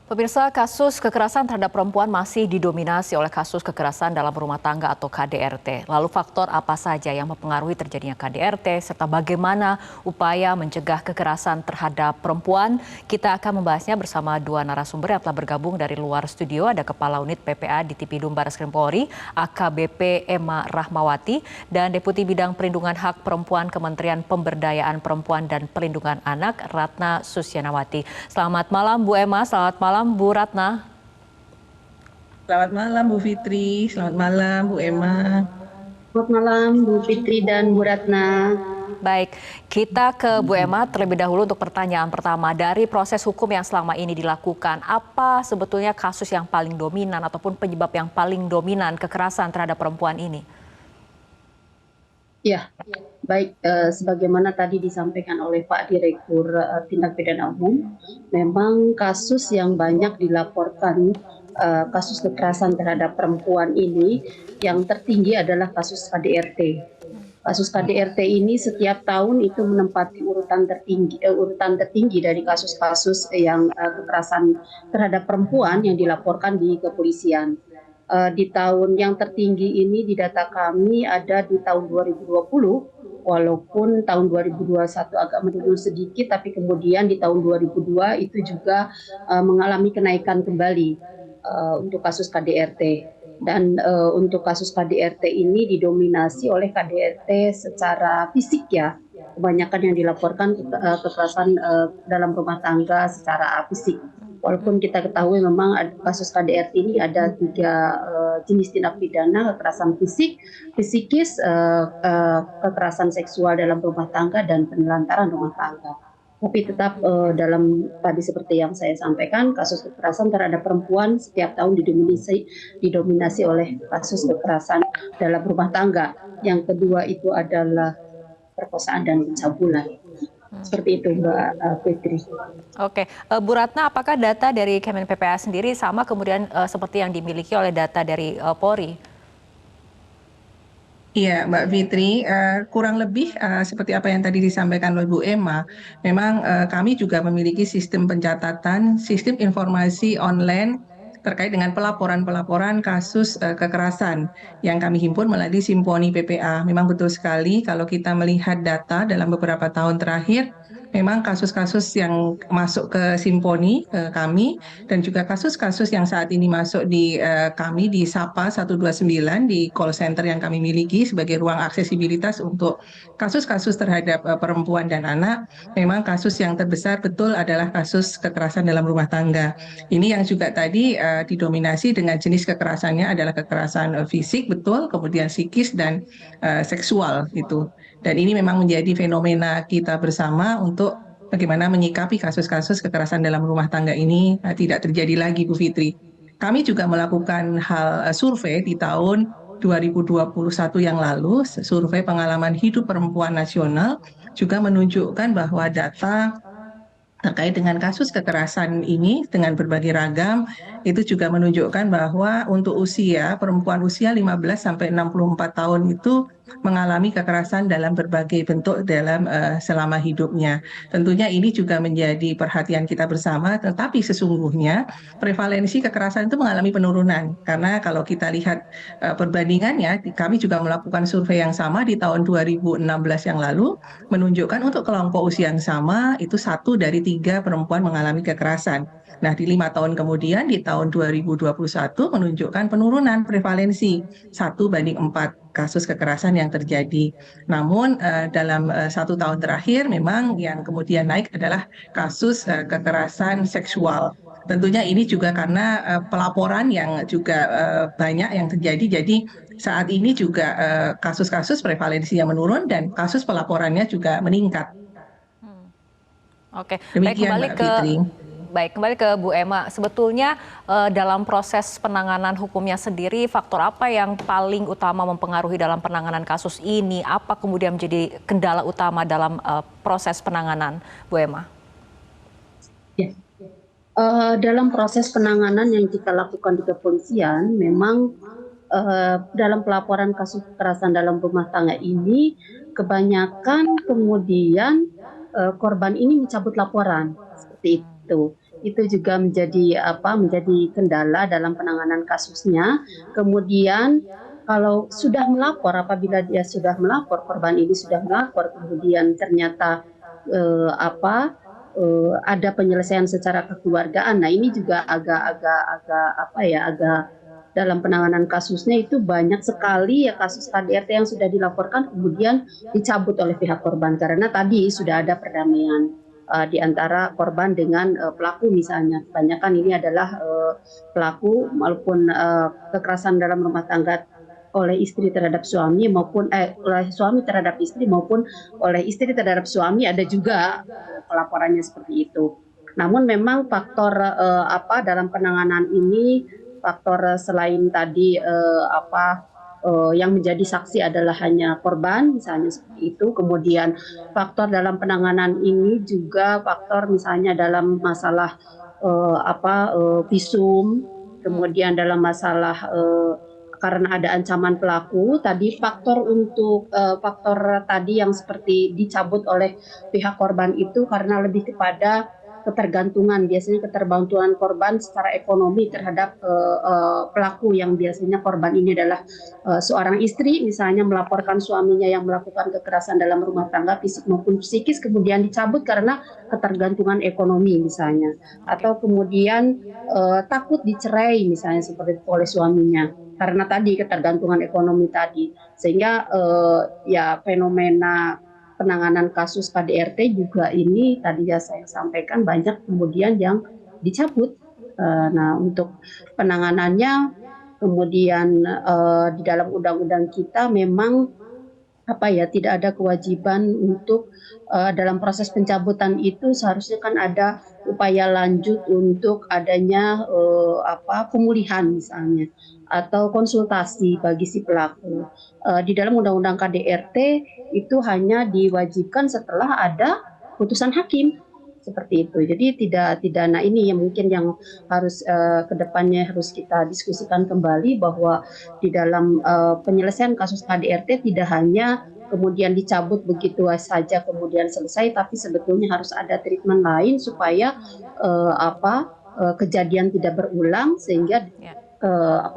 Pemirsa, kasus kekerasan terhadap perempuan masih didominasi oleh kasus kekerasan dalam rumah tangga atau KDRT. Lalu faktor apa saja yang mempengaruhi terjadinya KDRT serta bagaimana upaya mencegah kekerasan terhadap perempuan? Kita akan membahasnya bersama dua narasumber yang telah bergabung dari luar studio. Ada Kepala Unit PPA di Tipidum Barreskrim Polri, AKBP Emma Rahmawati, dan Deputi Bidang Perlindungan Hak Perempuan Kementerian Pemberdayaan Perempuan dan Perlindungan Anak, Ratna Susyanawati. Selamat malam Bu Emma, selamat malam Bu Ratna. Selamat malam Bu Fitri, selamat malam Bu Emma. Selamat malam Bu Fitri dan Bu Ratna. Baik, kita ke Bu Emma terlebih dahulu untuk pertanyaan pertama. Dari proses hukum yang selama ini dilakukan, apa sebetulnya kasus yang paling dominan ataupun penyebab yang paling dominan kekerasan terhadap perempuan ini? Ya, baik, sebagaimana tadi disampaikan oleh Pak Direktur Tindak Pidana Umum, memang kasus yang banyak dilaporkan kasus kekerasan terhadap perempuan ini yang tertinggi adalah kasus KDRT. Kasus KDRT ini setiap tahun itu menempati urutan tertinggi dari kasus-kasus yang kekerasan terhadap perempuan yang dilaporkan di kepolisian. Di tahun yang tertinggi ini di data kami ada di tahun 2020, walaupun tahun 2021 agak menurun sedikit, tapi kemudian di tahun 2002 itu juga mengalami kenaikan kembali untuk kasus KDRT. Dan untuk kasus KDRT ini didominasi oleh KDRT secara fisik ya. Kebanyakan yang dilaporkan kekerasan dalam rumah tangga secara fisik. Walaupun kita ketahui memang kasus KDRT ini ada tiga jenis tindak pidana, kekerasan fisik, psikis, kekerasan seksual dalam rumah tangga, dan penelantaran rumah tangga. Tapi tetap dalam tadi seperti yang saya sampaikan, kasus kekerasan terhadap perempuan setiap tahun didominasi oleh kasus kekerasan dalam rumah tangga. Yang kedua itu adalah perkosaan dan pencabulan. Seperti itu Mbak Fitri. Oke, Bu Ratna, apakah data dari Kemen PPA sendiri sama kemudian seperti yang dimiliki oleh data dari Polri? Iya Mbak Fitri, kurang lebih seperti apa yang tadi disampaikan oleh Bu Emma, memang kami juga memiliki sistem pencatatan, sistem informasi online terkait dengan pelaporan-pelaporan kasus kekerasan yang kami himpun melalui Simponi PPA. Memang betul sekali kalau kita melihat data dalam beberapa tahun terakhir, memang kasus-kasus yang masuk ke Simponi kami dan juga kasus-kasus yang saat ini masuk di kami di SAPA 129 di call center yang kami miliki sebagai ruang aksesibilitas untuk kasus-kasus terhadap perempuan dan anak, memang kasus yang terbesar betul adalah kasus kekerasan dalam rumah tangga. Ini yang juga tadi didominasi dengan jenis kekerasannya adalah kekerasan fisik betul, kemudian psikis dan seksual gitu. Dan ini memang menjadi fenomena kita bersama untuk bagaimana menyikapi kasus-kasus kekerasan dalam rumah tangga ini tidak terjadi lagi, Bu Fitri. Kami juga melakukan hal survei di tahun 2021 yang lalu, survei pengalaman hidup perempuan nasional juga menunjukkan bahwa data terkait dengan kasus kekerasan ini dengan berbagai ragam itu juga menunjukkan bahwa untuk usia perempuan usia 15 sampai 64 tahun itu mengalami kekerasan dalam berbagai bentuk dalam selama hidupnya. Tentunya ini juga menjadi perhatian kita bersama, tetapi sesungguhnya prevalensi kekerasan itu mengalami penurunan karena kalau kita lihat perbandingannya, kami juga melakukan survei yang sama di tahun 2016 yang lalu menunjukkan untuk kelompok usia yang sama itu 1 dari 3 perempuan mengalami kekerasan. Nah, di 5 tahun kemudian di tahun 2021 menunjukkan penurunan prevalensi 1 banding 4 kasus kekerasan yang terjadi. Namun dalam 1 tahun terakhir memang yang kemudian naik adalah kasus kekerasan seksual. Tentunya ini juga karena pelaporan yang juga banyak yang terjadi. Jadi saat ini juga kasus-kasus prevalensi yang menurun dan kasus pelaporannya juga meningkat. Oke, Demikian Mbak Fitri. Baik, kembali ke Bu Emma. Sebetulnya dalam proses penanganan hukumnya sendiri, faktor apa yang paling utama mempengaruhi dalam penanganan kasus ini? Apa kemudian menjadi kendala utama dalam proses penanganan, Bu Emma? Ya. Dalam proses penanganan yang kita lakukan di kepolisian, memang dalam pelaporan kasus kekerasan dalam rumah tangga ini, kebanyakan kemudian korban ini mencabut laporan seperti itu. Itu juga menjadi kendala dalam penanganan kasusnya. Kemudian kalau sudah melapor, apabila dia sudah melapor, korban ini sudah melapor, kemudian ternyata ada penyelesaian secara kekeluargaan. Nah, ini juga agak dalam penanganan kasusnya itu banyak sekali ya kasus KDRT yang sudah dilaporkan kemudian dicabut oleh pihak korban karena tadi sudah ada perdamaian di antara korban dengan pelaku misalnya. Kebanyakan ini adalah pelaku maupun kekerasan dalam rumah tangga oleh istri terhadap suami maupun oleh suami terhadap istri maupun oleh istri terhadap suami, ada juga pelaporannya seperti itu. Namun memang faktor dalam penanganan ini, faktor selain tadi yang menjadi saksi adalah hanya korban misalnya seperti itu. Kemudian faktor dalam penanganan ini juga faktor misalnya dalam masalah visum, kemudian dalam masalah karena ada ancaman pelaku, tadi faktor tadi yang seperti dicabut oleh pihak korban itu karena lebih kepada ketergantungan, biasanya keterbantuan korban secara ekonomi terhadap pelaku yang biasanya korban ini adalah seorang istri misalnya melaporkan suaminya yang melakukan kekerasan dalam rumah tangga fisik maupun psikis kemudian dicabut karena ketergantungan ekonomi misalnya, atau kemudian takut dicerai misalnya seperti oleh suaminya karena tadi ketergantungan ekonomi tadi, sehingga ya fenomena penanganan kasus KDRT juga ini tadi ya saya sampaikan banyak kemudian yang dicabut. Nah, untuk penanganannya kemudian di dalam undang-undang kita memang tidak ada kewajiban untuk dalam proses pencabutan itu seharusnya kan ada upaya lanjut untuk adanya pemulihan misalnya atau konsultasi bagi si pelaku. Di dalam undang-undang KDRT itu hanya diwajibkan setelah ada putusan hakim seperti itu. Jadi tidak nah ini yang mungkin yang harus kedepannya harus kita diskusikan kembali bahwa di dalam penyelesaian kasus KDRT tidak hanya kemudian dicabut begitu saja kemudian selesai, tapi sebetulnya harus ada treatment lain supaya kejadian tidak berulang sehingga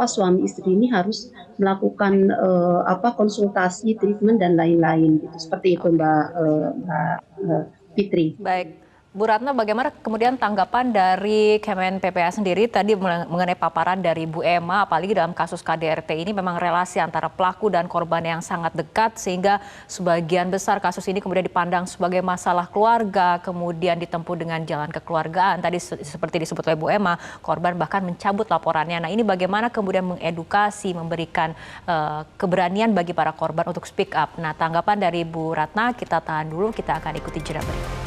suami istri ini harus melakukan konsultasi, treatment dan lain-lain gitu. Seperti itu Mbak Fitri. Baik. Bu Ratna, bagaimana kemudian tanggapan dari Kemen PPA sendiri tadi mengenai paparan dari Bu Emma, apalagi dalam kasus KDRT ini memang relasi antara pelaku dan korban yang sangat dekat sehingga sebagian besar kasus ini kemudian dipandang sebagai masalah keluarga, kemudian ditempuh dengan jalan kekeluargaan. Tadi seperti disebut oleh Bu Emma, korban bahkan mencabut laporannya. Nah, ini bagaimana kemudian mengedukasi, memberikan keberanian bagi para korban untuk speak up. Nah, tanggapan dari Bu Ratna kita tahan dulu, kita akan ikuti jeda berikut.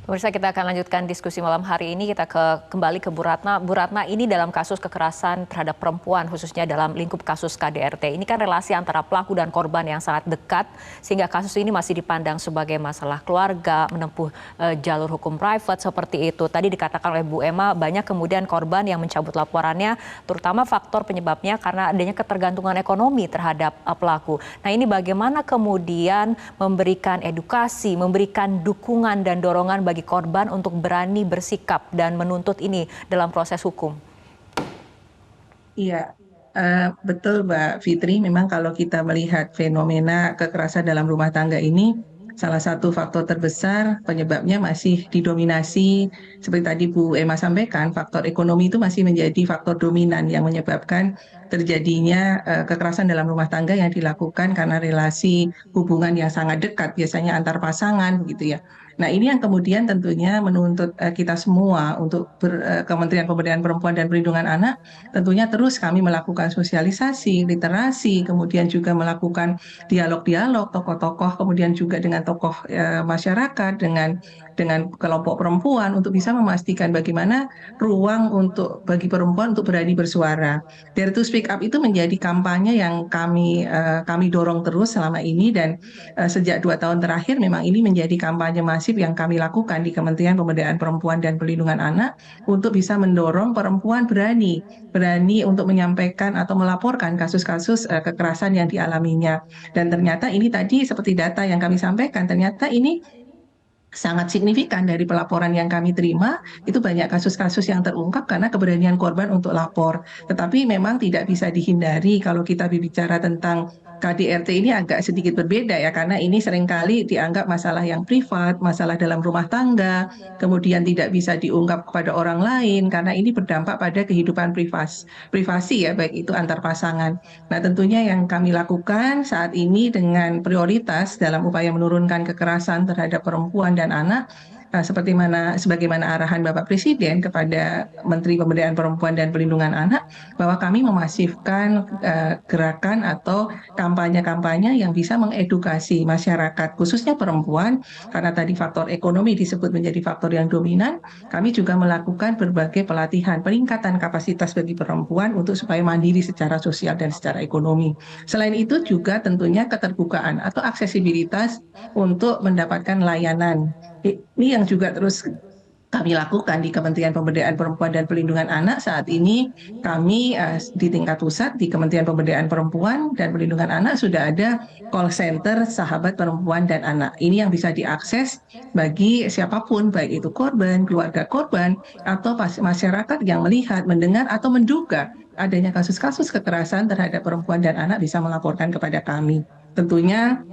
Pemirsa, kita akan lanjutkan diskusi malam hari ini. Kita kembali ke Bu Ratna. Bu Ratna, ini dalam kasus kekerasan terhadap perempuan, khususnya dalam lingkup kasus KDRT. Ini kan relasi antara pelaku dan korban yang sangat dekat, sehingga kasus ini masih dipandang sebagai masalah keluarga, menempuh jalur hukum private seperti itu. Tadi dikatakan oleh Bu Emma, banyak kemudian korban yang mencabut laporannya, terutama faktor penyebabnya karena adanya ketergantungan ekonomi terhadap pelaku. Nah, ini bagaimana kemudian memberikan edukasi, memberikan dukungan dan dorongan bagi korban untuk berani bersikap dan menuntut ini dalam proses hukum? Iya, betul Mbak Fitri. Memang kalau kita melihat fenomena kekerasan dalam rumah tangga ini salah satu faktor terbesar penyebabnya masih didominasi, seperti tadi Bu Emma sampaikan, faktor ekonomi itu masih menjadi faktor dominan yang menyebabkan terjadinya kekerasan dalam rumah tangga yang dilakukan karena relasi hubungan yang sangat dekat, biasanya antar pasangan, begitu ya. Nah, ini yang kemudian tentunya menuntut kita semua untuk Kementerian Pemberdayaan Perempuan dan Perlindungan Anak, tentunya terus kami melakukan sosialisasi, literasi, kemudian juga melakukan dialog-dialog tokoh-tokoh, kemudian juga dengan tokoh masyarakat, dengan kelompok perempuan untuk bisa memastikan bagaimana ruang untuk bagi perempuan untuk berani bersuara. Dare to Speak Up itu menjadi kampanye yang kami dorong terus selama ini, dan sejak 2 tahun terakhir memang ini menjadi kampanye masif yang kami lakukan di Kementerian Pemberdayaan Perempuan dan Perlindungan Anak untuk bisa mendorong perempuan berani untuk menyampaikan atau melaporkan kasus-kasus kekerasan yang dialaminya. Dan ternyata ini tadi seperti data yang kami sampaikan, ternyata ini sangat signifikan dari pelaporan yang kami terima, itu banyak kasus-kasus yang terungkap karena keberanian korban untuk lapor. Tetapi memang tidak bisa dihindari kalau kita berbicara tentang KDRT ini agak sedikit berbeda ya, karena ini seringkali dianggap masalah yang privat, masalah dalam rumah tangga, kemudian tidak bisa diungkap kepada orang lain karena ini berdampak pada kehidupan privasi ya, baik itu antar pasangan. Nah, tentunya yang kami lakukan saat ini dengan prioritas dalam upaya menurunkan kekerasan terhadap perempuan dan anak, sebagaimana arahan Bapak Presiden kepada Menteri Pemberdayaan Perempuan dan Perlindungan Anak, bahwa kami memasifkan gerakan atau kampanye-kampanye yang bisa mengedukasi masyarakat, khususnya perempuan, karena tadi faktor ekonomi disebut menjadi faktor yang dominan. Kami juga melakukan berbagai pelatihan, peningkatan kapasitas bagi perempuan untuk supaya mandiri secara sosial dan secara ekonomi. Selain itu juga tentunya keterbukaan atau aksesibilitas untuk mendapatkan layanan. Ini yang juga terus kami lakukan di Kementerian Pemberdayaan Perempuan dan Perlindungan Anak. Saat ini kami di tingkat pusat di Kementerian Pemberdayaan Perempuan dan Perlindungan Anak sudah ada call center sahabat perempuan dan anak. Ini yang bisa diakses bagi siapapun, baik itu korban, keluarga korban, atau masyarakat yang melihat, mendengar, atau menduga adanya kasus-kasus kekerasan terhadap perempuan dan anak bisa melaporkan kepada kami. Tentunya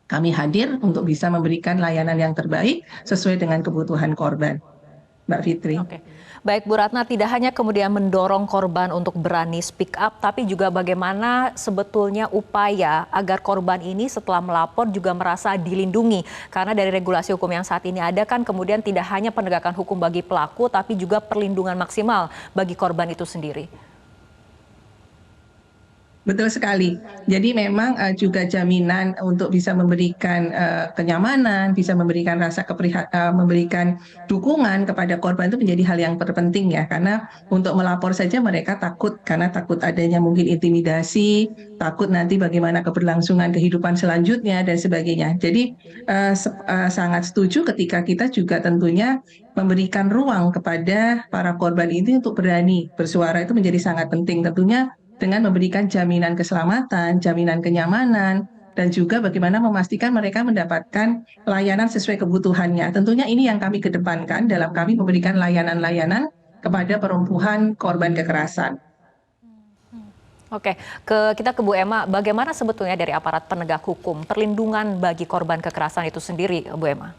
kami hadir untuk bisa memberikan layanan yang terbaik sesuai dengan kebutuhan korban. Mbak Fitri. Oke. Baik Bu Ratna, tidak hanya kemudian mendorong korban untuk berani speak up, tapi juga bagaimana sebetulnya upaya agar korban ini setelah melapor juga merasa dilindungi. Karena dari regulasi hukum yang saat ini ada kan kemudian tidak hanya penegakan hukum bagi pelaku, tapi juga perlindungan maksimal bagi korban itu sendiri. Betul sekali. Jadi memang juga jaminan untuk bisa memberikan kenyamanan, bisa memberikan memberikan dukungan kepada korban itu menjadi hal yang terpenting ya. Karena untuk melapor saja mereka takut, karena takut adanya mungkin intimidasi, takut nanti bagaimana keberlangsungan kehidupan selanjutnya dan sebagainya. Jadi sangat setuju ketika kita juga tentunya memberikan ruang kepada para korban ini untuk berani bersuara, itu menjadi sangat penting tentunya, dengan memberikan jaminan keselamatan, jaminan kenyamanan, dan juga bagaimana memastikan mereka mendapatkan layanan sesuai kebutuhannya. Tentunya ini yang kami kedepankan dalam kami memberikan layanan-layanan kepada perempuan korban kekerasan. Oke, kita ke Bu Emma, bagaimana sebetulnya dari aparat penegak hukum perlindungan bagi korban kekerasan itu sendiri, Bu Emma?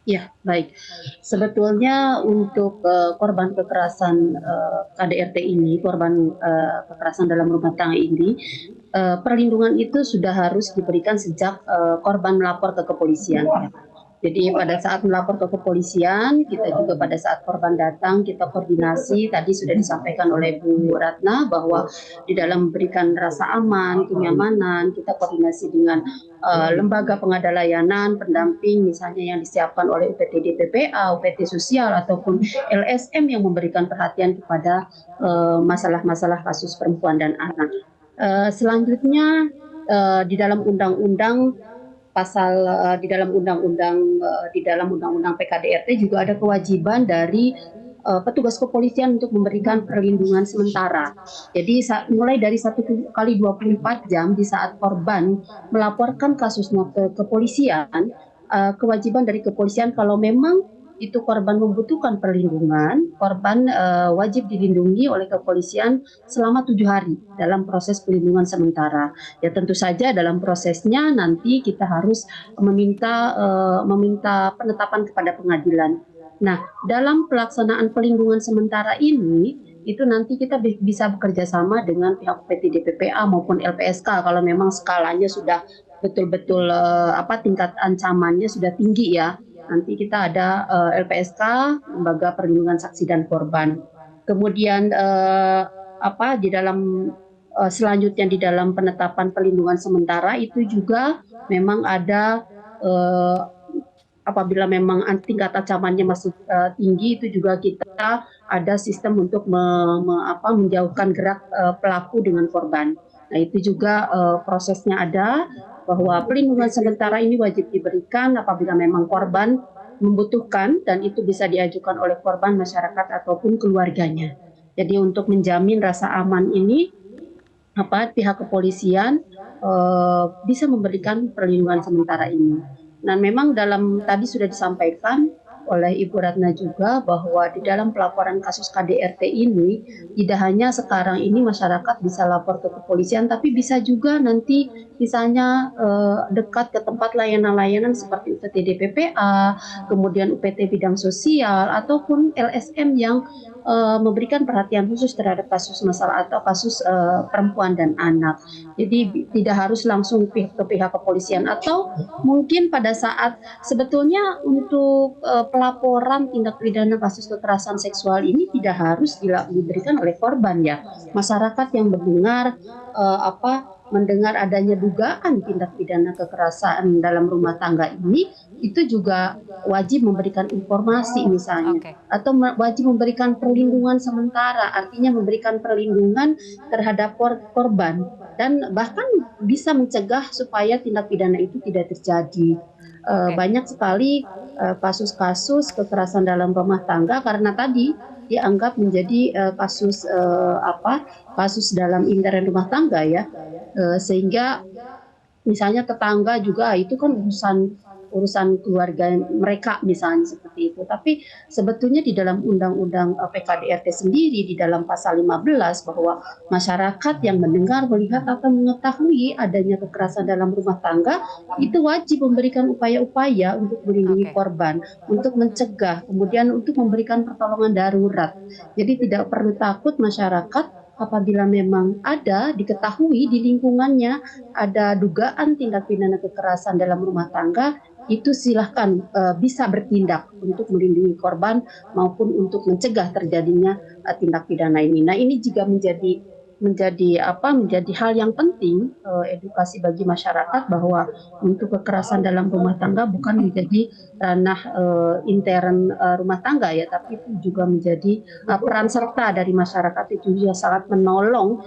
Ya, baik. Sebetulnya untuk korban kekerasan KDRT ini, korban kekerasan dalam rumah tangga ini, perlindungan itu sudah harus diberikan sejak korban melapor ke kepolisian. Jadi pada saat melapor ke kepolisian, kita juga pada saat korban datang, kita koordinasi, tadi sudah disampaikan oleh Bu Ratna bahwa di dalam memberikan rasa aman, kenyamanan, kita koordinasi dengan lembaga pengada layanan, pendamping misalnya yang disiapkan oleh UPTD PPA, UPT Sosial, ataupun LSM yang memberikan perhatian kepada masalah-masalah kasus perempuan dan anak. Selanjutnya di dalam undang-undang di dalam undang-undang PKDRT juga ada kewajiban dari petugas kepolisian untuk memberikan perlindungan sementara. Jadi mulai dari 1 kali 24 jam di saat korban melaporkan kasusnya ke kepolisian, kewajiban dari kepolisian kalau memang itu korban membutuhkan perlindungan, korban wajib dilindungi oleh kepolisian selama 7 hari dalam proses pelindungan sementara. Ya tentu saja dalam prosesnya nanti kita harus meminta penetapan kepada pengadilan. Nah, dalam pelaksanaan pelindungan sementara ini itu nanti kita bisa bekerja sama dengan pihak PT DPPA maupun LPSK kalau memang skalanya sudah betul-betul tingkat ancamannya sudah tinggi ya. Nanti kita ada LPSK, Lembaga Perlindungan Saksi dan Korban. Kemudian di dalam selanjutnya di dalam penetapan perlindungan sementara itu juga memang ada apabila memang tingkat ancamannya masih tinggi, itu juga kita ada sistem untuk menjauhkan gerak pelaku dengan korban. Nah itu juga prosesnya ada, bahwa pelindungan sementara ini wajib diberikan apabila memang korban membutuhkan dan itu bisa diajukan oleh korban, masyarakat ataupun keluarganya. Jadi untuk menjamin rasa aman ini, pihak kepolisian bisa memberikan perlindungan sementara ini. Nah, memang tadi sudah disampaikan oleh Ibu Ratna juga bahwa di dalam pelaporan kasus KDRT ini tidak hanya sekarang ini masyarakat bisa lapor ke kepolisian, tapi bisa juga nanti misalnya dekat ke tempat layanan-layanan seperti UPT DPPA, kemudian UPT bidang sosial ataupun LSM yang memberikan perhatian khusus terhadap kasus masalah atau kasus perempuan dan anak. Jadi tidak harus langsung ke pihak kepolisian, atau mungkin pada saat sebetulnya untuk pelaporan tindak pidana kasus kekerasan seksual ini tidak harus diberikan oleh korban ya. Masyarakat yang mendengar adanya dugaan tindak pidana kekerasan dalam rumah tangga ini, itu juga wajib memberikan informasi misalnya, atau wajib memberikan perlindungan sementara, artinya memberikan perlindungan terhadap korban dan bahkan bisa mencegah supaya tindak pidana itu tidak terjadi. Banyak sekali kasus-kasus kekerasan dalam rumah tangga karena tadi dianggap menjadi kasus dalam intern rumah tangga ya, sehingga misalnya tetangga juga itu kan urusan keluarga mereka misalnya seperti itu. Tapi sebetulnya di dalam Undang-Undang PKDRT sendiri di dalam pasal 15 bahwa masyarakat yang mendengar, melihat atau mengetahui adanya kekerasan dalam rumah tangga itu wajib memberikan upaya-upaya untuk melindungi korban, untuk mencegah, kemudian untuk memberikan pertolongan darurat. Jadi tidak perlu takut masyarakat apabila memang diketahui di lingkungannya ada dugaan tindak pidana kekerasan dalam rumah tangga, itu silahkan bisa bertindak untuk melindungi korban maupun untuk mencegah terjadinya tindak pidana ini. Nah ini juga menjadi hal yang penting, edukasi bagi masyarakat bahwa untuk kekerasan dalam rumah tangga bukan menjadi ranah intern rumah tangga ya, tapi itu juga menjadi peran serta dari masyarakat, itu juga sangat menolong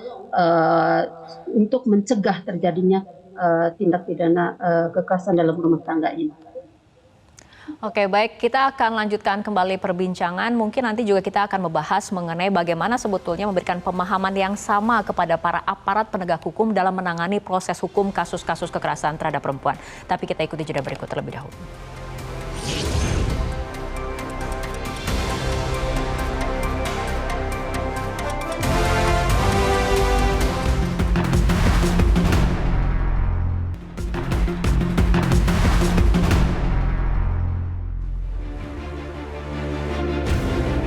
untuk mencegah terjadinya tindak pidana kekerasan dalam rumah tangga ini. Oke, baik. Kita akan lanjutkan kembali perbincangan. Mungkin nanti juga kita akan membahas mengenai bagaimana sebetulnya memberikan pemahaman yang sama kepada para aparat penegak hukum dalam menangani proses hukum kasus-kasus kekerasan terhadap perempuan. Tapi kita ikuti jeda berikut terlebih dahulu.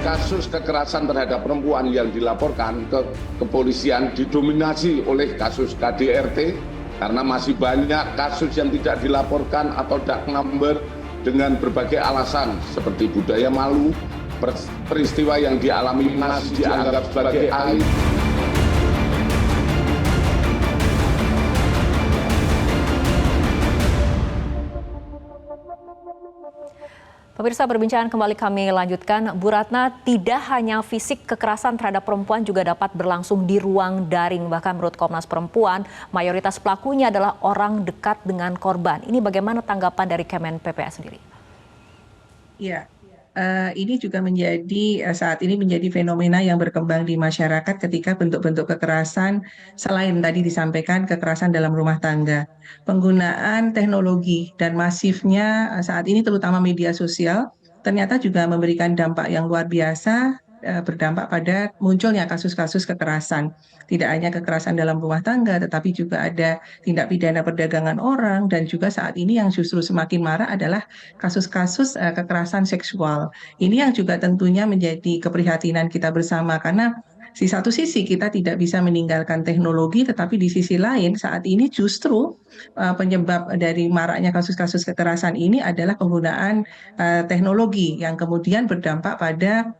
Kasus kekerasan terhadap perempuan yang dilaporkan ke kepolisian didominasi oleh kasus KDRT karena masih banyak kasus yang tidak dilaporkan atau dark number dengan berbagai alasan seperti budaya malu, peristiwa yang dialami masih dianggap sebagai aib. Pemirsa, perbincangan kembali kami lanjutkan. Bu Ratna, tidak hanya fisik kekerasan terhadap perempuan juga dapat berlangsung di ruang daring. Bahkan menurut Komnas Perempuan, mayoritas pelakunya adalah orang dekat dengan korban. Ini bagaimana tanggapan dari Kemen PPA sendiri? Ya, ini juga saat ini menjadi fenomena yang berkembang di masyarakat ketika bentuk-bentuk kekerasan selain tadi disampaikan kekerasan dalam rumah tangga. Penggunaan teknologi dan masifnya saat ini terutama media sosial ternyata juga memberikan dampak yang luar biasa, berdampak pada munculnya kasus-kasus kekerasan. Tidak hanya kekerasan dalam rumah tangga, tetapi juga ada tindak pidana perdagangan orang, dan juga saat ini yang justru semakin marak adalah kasus-kasus kekerasan seksual. Ini yang juga tentunya menjadi keprihatinan kita bersama, karena di satu sisi kita tidak bisa meninggalkan teknologi, tetapi di sisi lain saat ini justru penyebab dari maraknya kasus-kasus kekerasan ini adalah penggunaan teknologi yang kemudian berdampak pada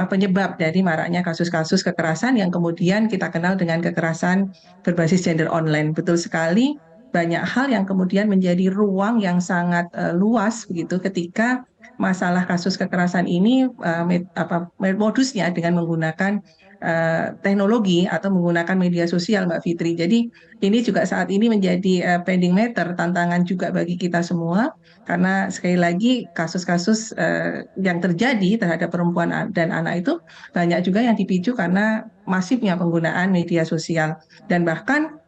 penyebab dari maraknya kasus-kasus kekerasan yang kemudian kita kenal dengan kekerasan berbasis gender online. Betul sekali, banyak hal yang kemudian menjadi ruang yang sangat luas begitu ketika masalah kasus kekerasan ini modusnya dengan menggunakan teknologi atau menggunakan media sosial, Mbak Fitri. Jadi ini juga saat ini menjadi pending matter, tantangan juga bagi kita semua, karena sekali lagi kasus-kasus yang terjadi terhadap perempuan dan anak itu banyak juga yang dipicu karena masifnya penggunaan media sosial. Dan bahkan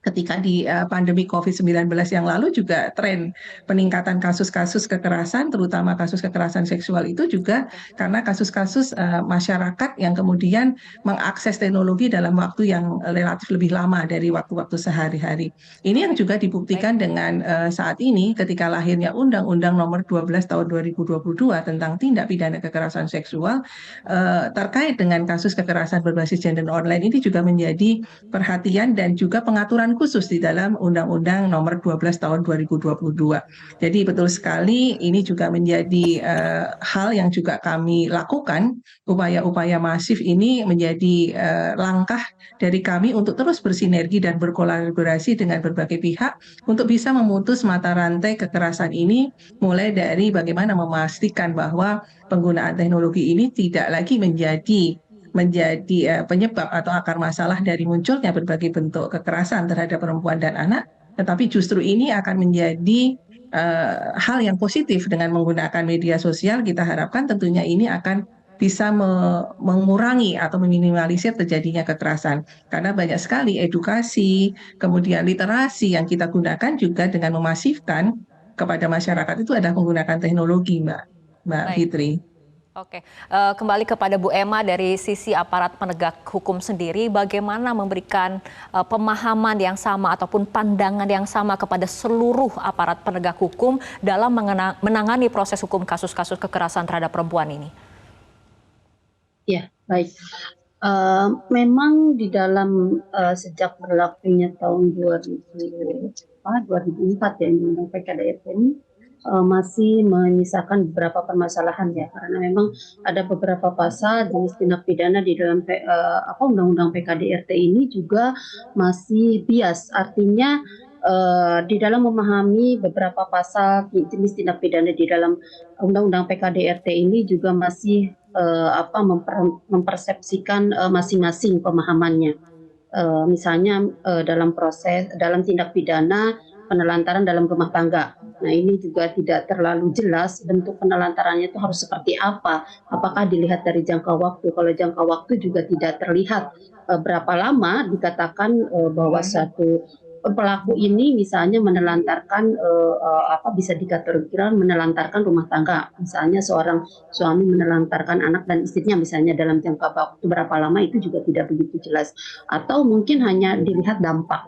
ketika di pandemi COVID-19 yang lalu juga tren peningkatan kasus-kasus kekerasan, terutama kasus kekerasan seksual itu juga karena kasus-kasus masyarakat yang kemudian mengakses teknologi dalam waktu yang relatif lebih lama dari waktu-waktu sehari-hari. Ini yang juga dibuktikan dengan saat ini ketika lahirnya Undang-Undang Nomor 12 Tahun 2022 tentang tindak pidana kekerasan seksual terkait dengan kasus kekerasan berbasis gender online ini juga menjadi perhatian dan juga pengaturan khusus di dalam Undang-Undang Nomor 12 Tahun 2022. Jadi betul sekali ini juga menjadi hal yang juga kami lakukan, upaya-upaya masif ini menjadi langkah dari kami untuk terus bersinergi dan berkolaborasi dengan berbagai pihak untuk bisa memutus mata rantai kekerasan ini, mulai dari bagaimana memastikan bahwa penggunaan teknologi ini tidak lagi menjadi penyebab atau akar masalah dari munculnya berbagai bentuk kekerasan terhadap perempuan dan anak, tetapi justru ini akan menjadi hal yang positif dengan menggunakan media sosial. Kita harapkan tentunya ini akan bisa mengurangi atau meminimalisir terjadinya kekerasan, karena banyak sekali edukasi, kemudian literasi yang kita gunakan juga dengan memasifkan kepada masyarakat itu adalah menggunakan teknologi, Mbak Baik. Fitri. Oke, kembali kepada Bu Emma, dari sisi aparat penegak hukum sendiri, bagaimana memberikan pemahaman yang sama ataupun pandangan yang sama kepada seluruh aparat penegak hukum dalam menangani proses hukum kasus-kasus kekerasan terhadap perempuan ini? Ya, baik. Memang di dalam sejak berlakunya tahun 2004 ya, Undang-Undang PKDRT ini masih menyisakan beberapa permasalahan ya, karena memang ada beberapa pasal jenis tindak pidana di dalam Undang-Undang PKDRT ini juga masih bias. Artinya di dalam memahami beberapa pasal jenis tindak pidana di dalam Undang-Undang PKDRT ini juga masih mempersepsikan masing-masing pemahamannya. Misalnya dalam tindak pidana penelantaran dalam rumah tangga. Nah, ini juga tidak terlalu jelas bentuk penelantarannya itu harus seperti apa. Apakah dilihat dari jangka waktu? Kalau jangka waktu juga tidak terlihat berapa lama dikatakan bahwa satu pelaku ini misalnya menelantarkan bisa dikategorikan menelantarkan rumah tangga. Misalnya seorang suami menelantarkan anak dan istrinya misalnya dalam jangka waktu berapa lama, itu juga tidak begitu jelas. Atau mungkin hanya dilihat dampak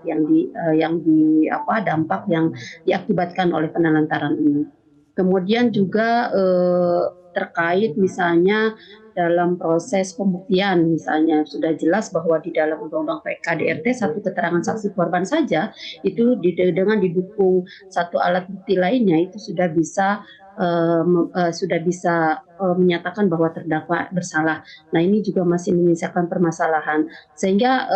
dampak yang diakibatkan oleh penelantaran ini. Kemudian juga terkait misalnya dalam proses pembuktian, misalnya sudah jelas bahwa di dalam Undang-Undang PKDRT satu keterangan saksi korban saja itu dengan didukung satu alat bukti lainnya itu sudah bisa menyatakan bahwa terdakwa bersalah. Nah, ini juga masih menyisakan permasalahan, sehingga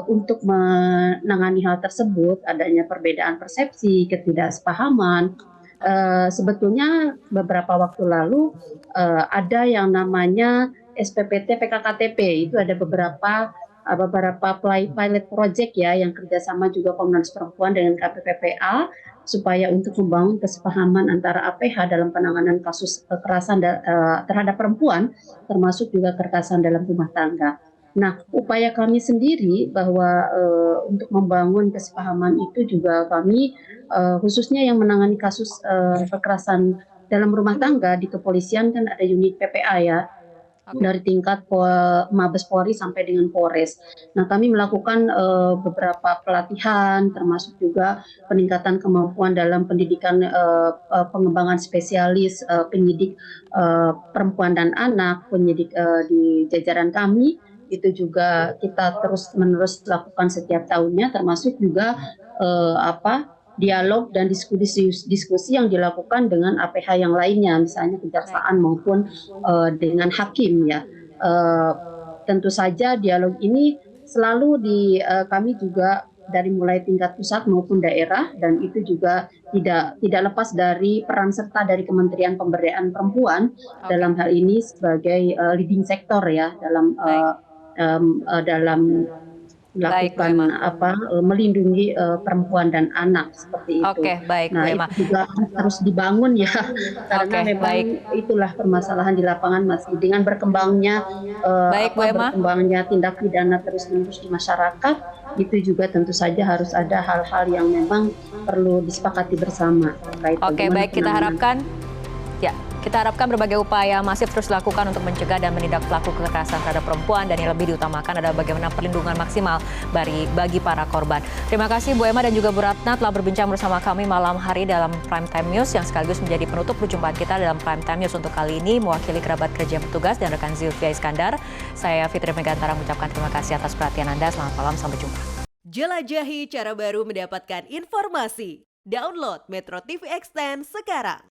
untuk menangani hal tersebut adanya perbedaan persepsi, ketidaksepahaman. Sebetulnya beberapa waktu lalu ada yang namanya SPPT PKKTP, itu ada beberapa pilot project ya yang kerjasama juga Komnas Perempuan dengan KPPPA supaya untuk membangun kesepahaman antara APH dalam penanganan kasus kekerasan terhadap perempuan, termasuk juga kekerasan dalam rumah tangga. Nah, upaya kami sendiri bahwa untuk membangun kesepahaman itu juga kami khususnya yang menangani kasus kekerasan dalam rumah tangga di kepolisian kan ada unit PPA ya, dari tingkat Mabes Polri sampai dengan Polres. Nah, kami melakukan beberapa pelatihan, termasuk juga peningkatan kemampuan dalam pendidikan pengembangan spesialis penyidik perempuan dan anak, penyidik di jajaran kami. Itu juga kita terus-menerus lakukan setiap tahunnya, termasuk juga dialog dan diskusi yang dilakukan dengan APH yang lainnya, misalnya kejaksaan maupun dengan hakim ya. Tentu saja dialog ini selalu kami juga dari mulai tingkat pusat maupun daerah, dan itu juga tidak lepas dari peran serta dari Kementerian Pemberdayaan Perempuan dalam hal ini sebagai leading sector ya dalam melakukan melindungi perempuan dan anak seperti itu. Oke, baik, Bu Emma. Itu juga harus dibangun ya, karena memang itulah permasalahan di lapangan masih dengan berkembangnya berkembangnya tindak pidana terus-menerus di masyarakat. Itu juga tentu saja harus ada hal-hal yang memang perlu disepakati bersama terkait. Oke, baik, kita harapkan berbagai upaya masif terus dilakukan untuk mencegah dan menindak pelaku kekerasan terhadap perempuan, dan yang lebih diutamakan adalah bagaimana perlindungan maksimal bagi para korban. Terima kasih Bu Emma dan juga Bu Ratna telah berbincang bersama kami malam hari dalam Prime Time News yang sekaligus menjadi penutup perjumpaan kita dalam Prime Time News untuk kali ini. Mewakili kerabat kerja petugas dan rekan Zilvia Iskandar, saya Fitri Megantara mengucapkan terima kasih atas perhatian Anda. Selamat malam, sampai jumpa. Jelajahi cara baru mendapatkan informasi. Download Metro TV Extend sekarang.